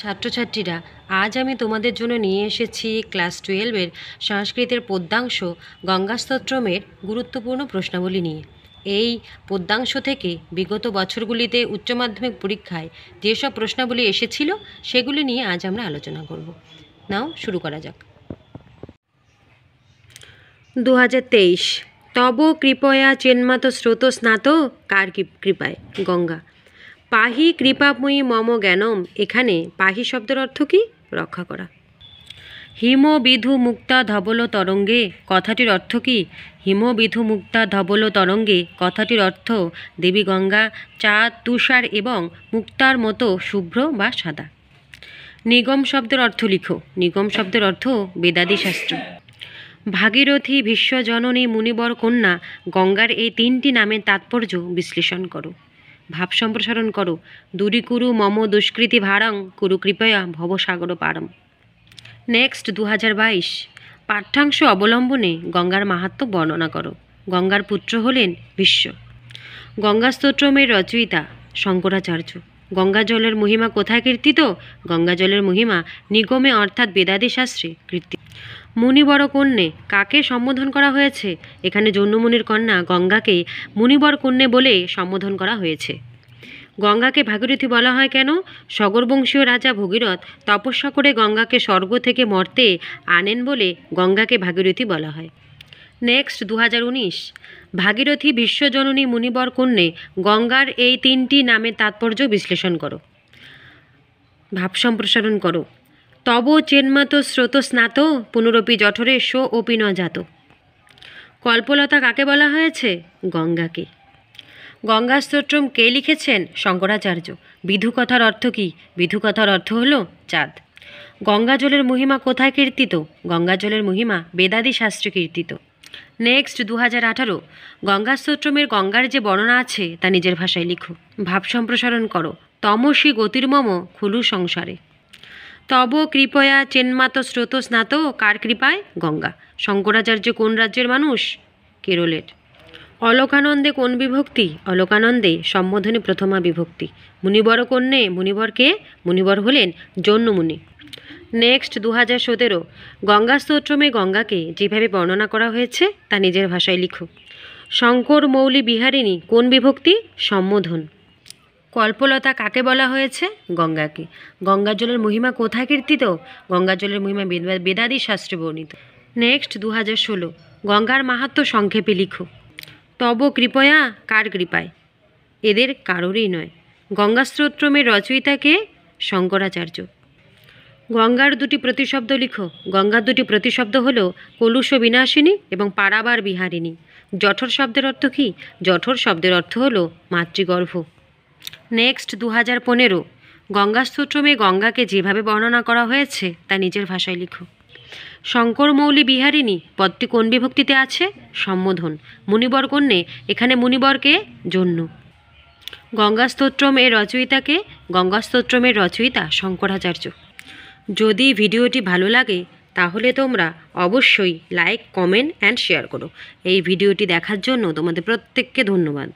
ছাত্রছাত্রীরা, আজ আমি তোমাদের জন্য নিয়ে এসেছি ক্লাস 12-এর সংস্কৃতের পদ্যাংশ গঙ্গাস্তোত্রমের গুরুত্বপূর্ণ প্রশ্নাবলী নিয়ে। এই পদ্যাংশ থেকে বিগত বছরগুলিতে উচ্চ মাধ্যমিক পরীক্ষায় যেসব প্রশ্নাবলী এসেছিল সেগুলি নিয়ে আজ আমরা আলোচনা করব। নাও শুরু করা যাক। 2023 তব কৃপয়া চেন্মাত স্রোত স্নাত, কার কৃপায়? গঙ্গা। পাহি কৃপাময়ী মম জ্ঞানম, এখানে পাহি শব্দের অর্থ কি? রক্ষা করা। হিমবিধু মুক্তা ধবল তরঙ্গে, কথাটির অর্থ কি? হিমবিধু মুক্তা ধবল তরঙ্গে কথাটির অর্থ দেবী গঙ্গা চাঁদ, তুষার এবং মুক্তার মতো শুভ্র বা সাদা। নিগম শব্দের অর্থ লিখো। নিগম শব্দের অর্থ বেদাদি শাস্ত্র। ভাগীরথী, বিশ্বজননী, মুনিবর কন্যা, গঙ্গার এই তিনটি নামের তাৎপর্য বিশ্লেষণ করো। ভাব সম্প্রসারণ করো। দূরীকুরু মম দুষ্কৃতি ভারং, কুরু কৃপয়া ভবসাগর পারম। নেক্সট 2022 পাঠ্যাংশ অবলম্বনে গঙ্গার মাহাত্ম্য বর্ণনা করো। গঙ্গার পুত্র হলেন বিশ্ব। গঙ্গাস্তোত্রমের রচয়িতা শঙ্করাচার্য। গঙ্গা জলের মহিমা কোথায় কীর্তিত? গঙ্গা জলের মহিমা নিগমে অর্থাৎ বেদাদি শাস্ত্রে কীর্তিত। মুনিবর কন্যে কাকে সম্বোধন করা হয়েছে? এখানে জন্যমুনির কন্যা গঙ্গাকে মুনিবর কন্যে বলে সম্বোধন করা হয়েছে। গঙ্গাকে ভাগীরথী বলা হয় কেন? সগরবংশীয় রাজা ভগীরথ তপস্যা করে গঙ্গাকে স্বর্গ থেকে মর্তে আনেন বলে গঙ্গাকে ভাগীরথী বলা হয়। নেক্সট 2019 ভাগীরথী, বিশ্বজননী, মুনিবর কন্যে, গঙ্গার এই তিনটি নামের তাৎপর্য বিশ্লেষণ করো। ভাব সম্প্রসারণ করো। তব চেন্মাত স্রোত স্নাত, পুনরপি জঠরে শো অপি ন জাত। কল্পলতা কাকে বলা হয়েছে? গঙ্গাকে। গঙ্গাস্তোত্রম কে লিখেছেন? শঙ্করাচার্য। বিধু কথার অর্থ কি? বিধু কথার অর্থ হলো চাঁদ। গঙ্গা জলের মহিমা কোথায় কীর্তিত? গঙ্গা জলের মহিমা বেদাদি শাস্ত্রে কীর্তিত। নেক্সট 2018 গঙ্গাস্তোত্রমের গঙ্গার যে বর্ণনা আছে তা নিজের ভাষায় লিখো। ভাব সম্প্রসারণ করো। তমসী গতির্মম খুলু সংসারে। তব কৃপয়া চেন্মাত স্রোত স্নাত, কার কৃপায়? গঙ্গা। শঙ্করাচার্য কোন রাজ্যের মানুষ? কেরলের। অলোকানন্দে কোন বিভক্তি? অলোকানন্দে সম্বোধনী প্রথমা বিভক্তি। মুনিবর কন্যে, মুনিবর কে? মুনিবর হলেন জন্যমুনি। নেক্সট 2017 গঙ্গাস্তোত্রমে গঙ্গাকে যেভাবে বর্ণনা করা হয়েছে তা নিজের ভাষায় লিখো। শঙ্কর মৌলি বিহারিণী কোন বিভক্তি? সম্বোধন। কল্পলতা কাকে বলা হয়েছে? গঙ্গাকে। গঙ্গা জলের মহিমা কোথায় কীর্তিত? গঙ্গা জলের মহিমা বেদাদি শাস্ত্রে বর্ণিত। নেক্সট 2016 গঙ্গার মাহাত্ম্য সংক্ষেপে লিখো। তব কৃপয়া, কার কৃপায়? এদের কারোরই নয়। গঙ্গাস্তোত্রমের রচয়িতাকে? শঙ্করাচার্য। গঙ্গার দুটি প্রতিশব্দ লিখো। গঙ্গার দুটি প্রতিশব্দ হল কলুষ বিনাশিনী এবং পারাবার বিহারিণী। জঠর শব্দের অর্থ কী? জঠর শব্দের অর্থ হল মাতৃগর্ভ। নেক্সট 2015 গঙ্গাস্তোত্রমে গঙ্গাকে যেভাবে বর্ণনা করা হয়েছে তা নিজের ভাষায় লিখো। শঙ্কর মৌলি বিহারিণী পদটি কোন বিভক্তিতে আছে? সম্বোধন। মুনিবর কন্যে, এখানে মুনিবরকে? জন্য। গঙ্গাস্তোত্রমের রচয়িতাকে? গঙ্গাস্তোত্রমের রচয়িতা শঙ্করাচার্য। যদি ভিডিওটি ভালো লাগে তাহলে তোমরা অবশ্যই লাইক, কমেন্ট অ্যান্ড শেয়ার করো। এই ভিডিওটি দেখার জন্য তোমাদের প্রত্যেককে ধন্যবাদ।